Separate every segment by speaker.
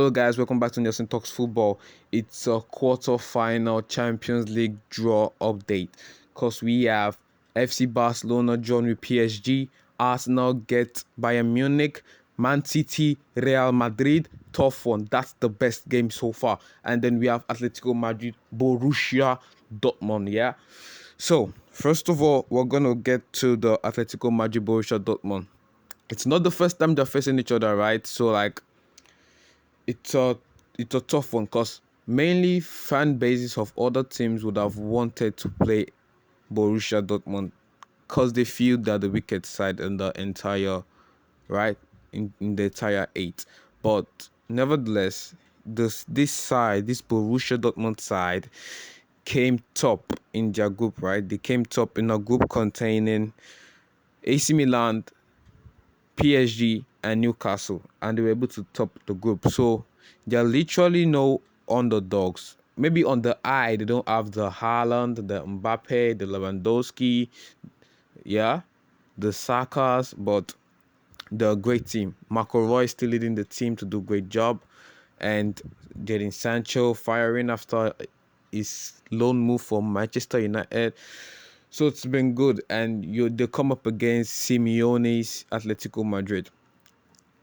Speaker 1: Hello guys, welcome back to Nelson Talks Football. It's a quarter-final Champions League draw update because we have FC Barcelona drawn with PSG, Arsenal get Bayern Munich, Man City, Real Madrid. Tough one. That's the best game so far. And then we have Atletico Madrid, Borussia Dortmund. Yeah. So first of all, we're gonna get to the Atletico Madrid Borussia Dortmund. It's not the first time they're facing each other, right? So like it's a tough one because mainly fan bases of other teams would have wanted to play Borussia Dortmund because they feel they're the wicked side in the entire in the entire eight. But nevertheless, this Borussia Dortmund side came top in their group, right? They came top in a group containing AC Milan, PSG and Newcastle, and they were able to top the group. So there are literally no underdogs. Maybe on the eye, they don't have the Haaland, the Mbappe, the Lewandowski, yeah, the Sakas, but they're a great team. Marco Roy still leading the team to do a great job, and getting Sancho firing after his loan move from Manchester United. So it's been good, and they come up against Simeone's Atletico Madrid.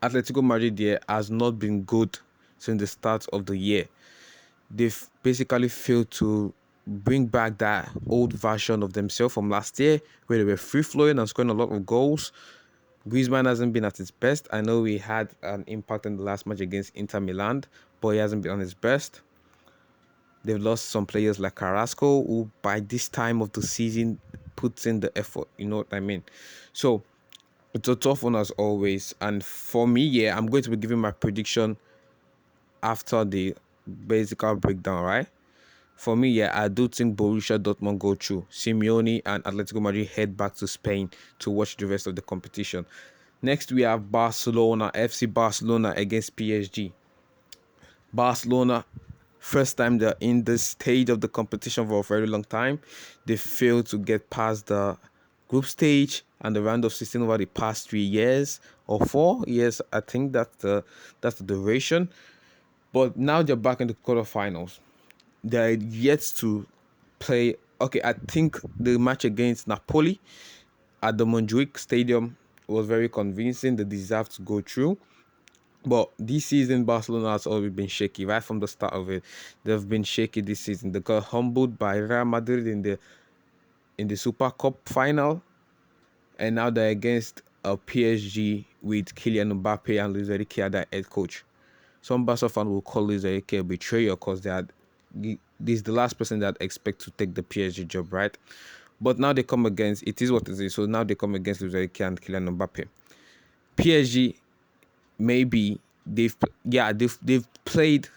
Speaker 1: Atletico Madrid there has not been good since the start of the year. They've basically failed to bring back that old version of themselves from last year where they were free-flowing and scoring a lot of goals. Griezmann hasn't been at his best. I know he had an impact in the last match against Inter Milan, but he hasn't been on his best. They've lost some players like Carrasco, who by this time of the season puts in the effort. You know what I mean? So it's a tough one as always. And for me, yeah, I'm going to be giving my prediction after the basic breakdown, right? For me, yeah, I do think Borussia Dortmund go through. Simeone and Atletico Madrid head back to Spain to watch the rest of the competition. Next, we have FC Barcelona against PSG. Barcelona, first time they're in this stage of the competition for a very long time. They failed to get past the group stage and the round of 16 over the past 3 years or 4 years. I think that's the duration. But now they're back in the quarterfinals. They're yet to play. Okay, I think the match against Napoli at the Montjuic Stadium was very convincing. They deserved to go through. But this season, Barcelona has always been shaky right from the start of it. They've been shaky this season. They got humbled by Real Madrid in the Super Cup final, and now they're against a PSG with Kylian Mbappe and Luis Enrique as their head coach. Some Barca fans will call Luis Enrique a betrayer because this is the last person that expect to take the PSG job, right? But now they come against, it is what it is. So now they come against Luis Enrique and Kylian Mbappe. PSG, maybe they've played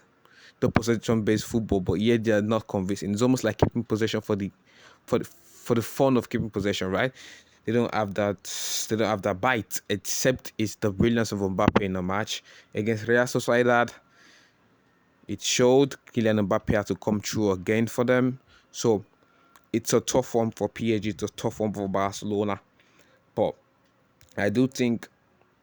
Speaker 1: the possession-based football, but yet they are not convincing. It's almost like keeping possession for the fun of keeping possession, right? They don't have that bite, except it's the brilliance of Mbappe in a match against Real Sociedad. It showed Kylian Mbappe had to come through again for them. So it's a tough one for PSG, it's a tough one for Barcelona. But I do think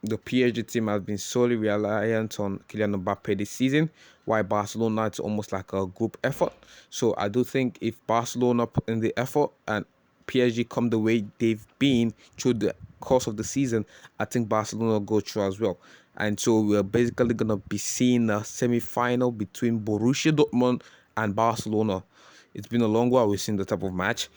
Speaker 1: the PSG team has been solely reliant on Kylian Mbappe this season, while Barcelona, it's almost like a group effort. So I do think if Barcelona put in the effort and PSG come the way they've been through the course of the season, I think Barcelona will go through as well. And so we're basically going to be seeing a semi-final between Borussia Dortmund and Barcelona. It's been a long while we've seen the type of match.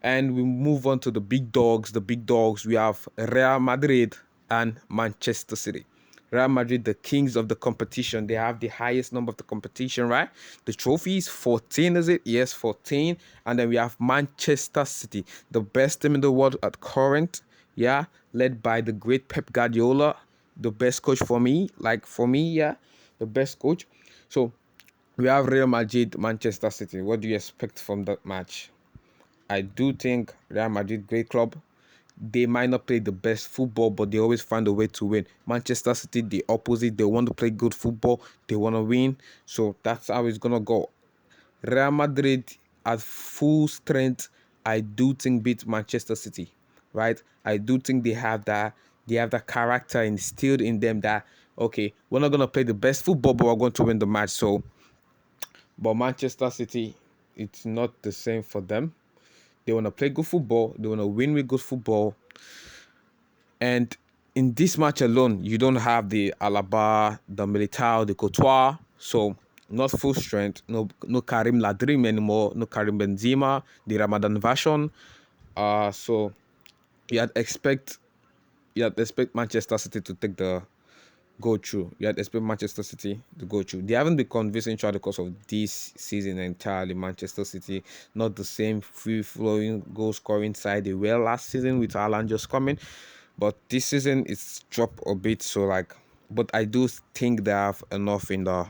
Speaker 1: And we move on to the big dogs. The big dogs, we have Real Madrid and Manchester City. Real Madrid, the kings of the competition. They have the highest number of the competition, right? The trophies, 14, is it? Yes, 14. And then we have Manchester City, the best team in the world at current. Yeah, led by the great Pep Guardiola, the best coach for me. Yeah, the best coach. So we have Real Madrid, Manchester City. What do you expect from that match? I do think Real Madrid, great club. They might not play the best football, but they always find a way to win. Manchester City, the opposite. They want to play good football. They want to win. So that's how it's going to go. Real Madrid at full strength, I do think beat Manchester City, right? I do think they have that character instilled in them that, okay, we're not gonna play the best football, but we're going to win the match. So, but Manchester City, it's not the same for them. They want to play good football. They want to win with good football. And in this match alone, you don't have the Alaba, the Militao, the Courtois. So not full strength. No Karim Ladrim anymore. No Karim Benzema, the Ramadan version. So you had expect Manchester City to take the go through. You had expect Manchester City to go through. They haven't been convincing throughout the course of this season entirely. Manchester City, not the same free-flowing goal-scoring side they were last season with Haaland just coming. But this season it's dropped a bit. So but I do think they have enough in the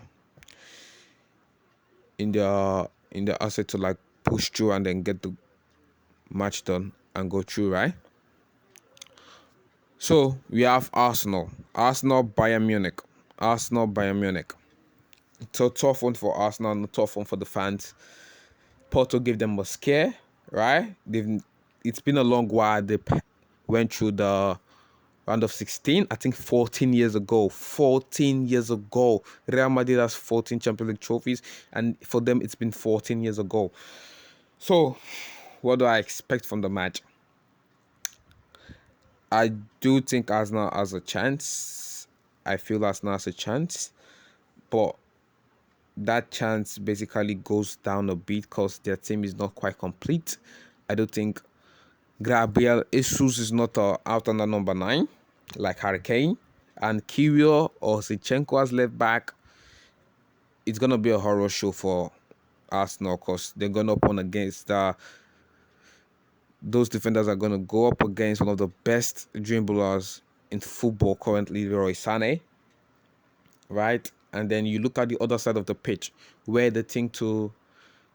Speaker 1: asset to push through and then get the match done and go through, right? So we have Arsenal, Bayern Munich, Bayern Munich. It's a tough one for Arsenal and a tough one for the fans. Porto gave them a scare, right? It's been a long while. They went through the round of 16. I think 14 years ago. 14 years ago. Real Madrid has 14 Champions League trophies, and for them it's been 14 years ago. So, what do I expect from the match? I do think Arsenal has a chance. I feel Arsenal has a chance, but that chance basically goes down a bit because their team is not quite complete. I don't think Gabriel Jesus is not out on the number 9 like Harry Kane, and Kiwior or Zichenko as left back. It's gonna be a horror show for Arsenal because they're gonna up against those defenders are gonna go up against one of the best dribblers in football currently, Leroy Sané, right? And then you look at the other side of the pitch where they think to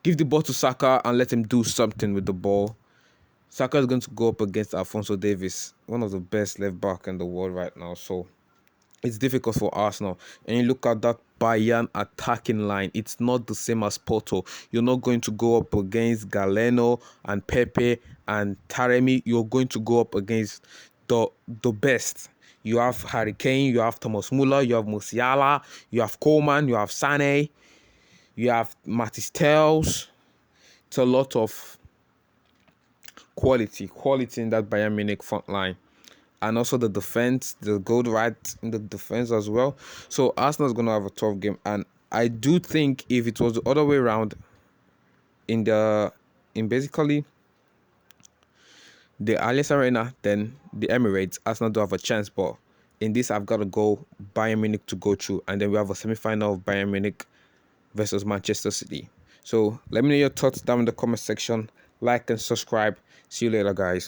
Speaker 1: give the ball to Saka and let him do something with the ball. Saka is going to go up against Alphonso Davies, one of the best left back in the world right now. So it's difficult for Arsenal. And you look at that Bayern attacking line, it's not the same as Porto. You're not going to go up against Galeno and Pepe and Taremi. You're going to go up against the best. You have Harry Kane, you have Thomas Muller, you have Musiala, you have Coleman, you have Sané, you have Matis Tels. It's a lot of quality in that Bayern Munich front line. And also the defense, the gold right in the defense as well. So Arsenal is going to have a tough game. And I do think if it was the other way around, in basically the Allianz Arena, then the Emirates, Arsenal do have a chance. But in this, I've got to go Bayern Munich to go through. And then we have a semi-final of Bayern Munich versus Manchester City. So let me know your thoughts down in the comment section. Like and subscribe. See you later, guys.